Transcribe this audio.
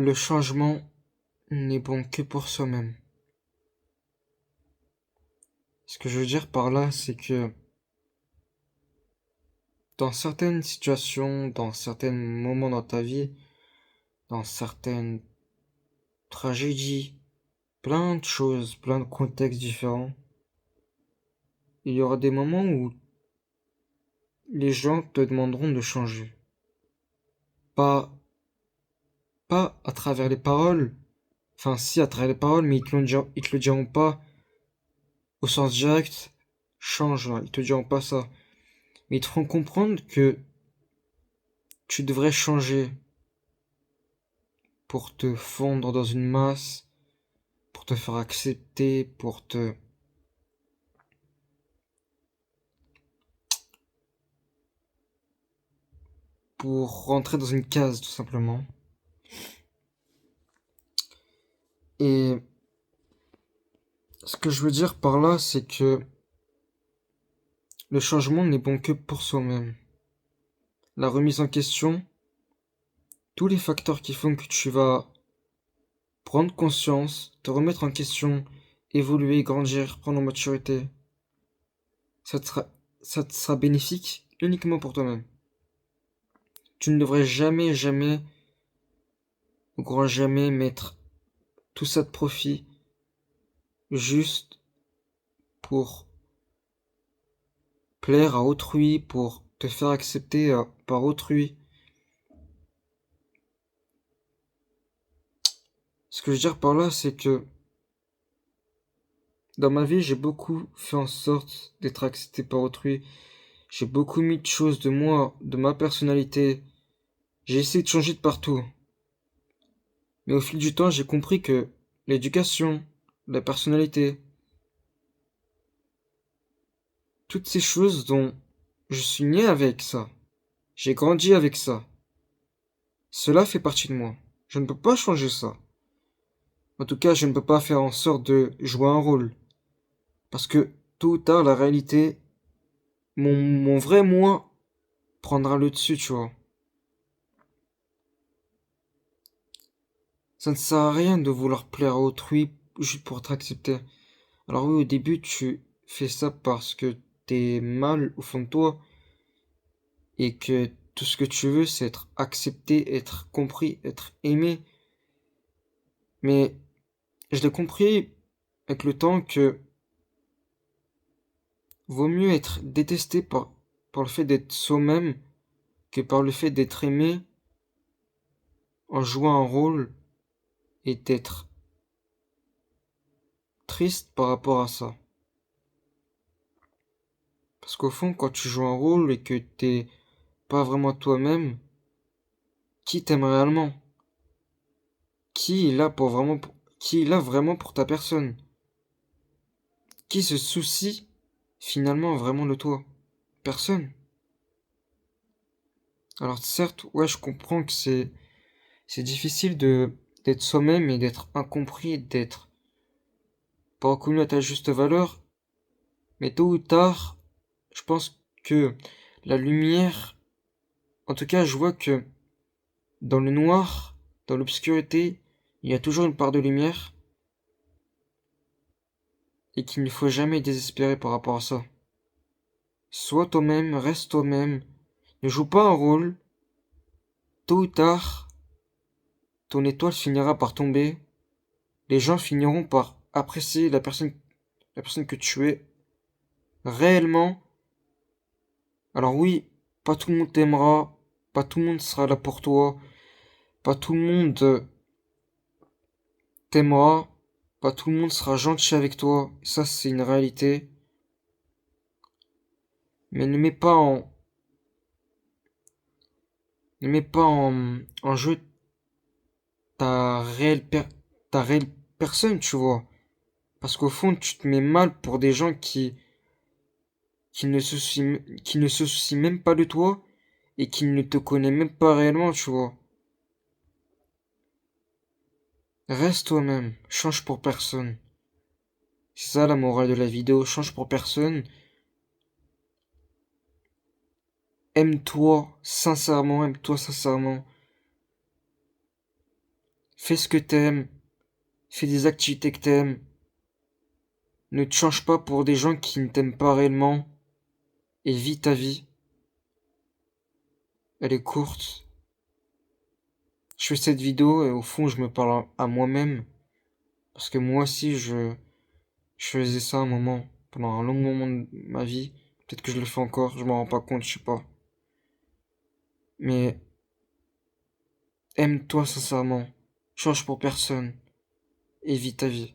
Le changement n'est bon que pour soi-même. Ce que je veux dire par là, c'est que dans certaines situations, dans certains moments dans ta vie, dans certaines tragédies, plein de choses, plein de contextes différents, il y aura des moments où les gens te demanderont de changer. Pas, pas à travers les paroles, enfin si à travers les paroles, mais ils te le diront pas au sens direct, change, là, ils te diront pas ça. Mais ils te feront comprendre que tu devrais changer pour te fondre dans une masse, pour te faire accepter, pour rentrer dans une case, tout simplement. Et ce que je veux dire par là, c'est que le changement n'est bon que pour soi-même. La remise en question, tous les facteurs qui font que tu vas prendre conscience, te remettre en question, évoluer, grandir, prendre en maturité, ça te sera, ça te sera bénéfique uniquement pour toi-même. Tu ne devrais jamais, jamais, au grand jamais, mettre tout ça de profit juste pour plaire à autrui, pour te faire accepter par autrui. Ce que je veux dire par là, c'est que dans ma vie, j'ai beaucoup fait en sorte d'être accepté par autrui. J'ai beaucoup mis de choses de moi, de ma personnalité. J'ai essayé de changer de partout. Mais au fil du temps, j'ai compris que l'éducation, la personnalité, toutes ces choses dont je suis né avec ça, j'ai grandi avec ça, cela fait partie de moi. Je ne peux pas changer ça. En tout cas, je ne peux pas faire en sorte de jouer un rôle. Parce que tôt ou tard, la réalité, mon vrai moi prendra le dessus, tu vois. Ça ne sert à rien de vouloir plaire à autrui juste pour être accepté. Alors oui, au début, tu fais ça parce que t'es mal au fond de toi et que tout ce que tu veux, c'est être accepté, être compris, être aimé. Mais je l'ai compris avec le temps que vaut mieux être détesté par le fait d'être soi-même que par le fait d'être aimé en jouant un rôle et d'être triste par rapport à ça. Parce qu'au fond, quand tu joues un rôle et que t'es pas vraiment toi-même, qui t'aime réellement? Qui est là pour vraiment, qui est là vraiment pour ta personne? Qui se soucie finalement vraiment de toi? Personne. Alors certes, ouais, je comprends que c'est difficile d'être soi-même et d'être incompris, d'être pas reconnu à ta juste valeur, mais tôt ou tard, je pense que la lumière, en tout cas, je vois que dans le noir, dans l'obscurité, il y a toujours une part de lumière et qu'il ne faut jamais désespérer par rapport à ça. Sois toi-même, reste toi-même, ne joue pas un rôle, tôt ou tard, ton étoile finira par tomber, les gens finiront par apprécier la personne que tu es réellement. Alors oui, pas tout le monde t'aimera, pas tout le monde sera là pour toi, pas tout le monde t'aimera, pas tout le monde sera gentil avec toi, ça c'est une réalité. Mais ne mets pas en jeu ta réelle, ta réelle personne, tu vois. Parce qu'au fond, tu te mets mal pour des gens qui ne se soucient même pas de toi et qui ne te connaissent même pas réellement, tu vois. Reste toi-même, change pour personne. C'est ça la morale de la vidéo, change pour personne. Aime-toi sincèrement, aime-toi sincèrement. Fais ce que t'aimes. Fais des activités que t'aimes. Ne te change pas pour des gens qui ne t'aiment pas réellement. Et vis ta vie. Elle est courte. Je fais cette vidéo et au fond, je me parle à moi-même. Parce que moi aussi, je faisais ça un moment. Pendant un long moment de ma vie. Peut-être que je le fais encore. Je m'en rends pas compte, je sais pas. Mais aime-toi sincèrement. Change pour personne. Et vis ta vie.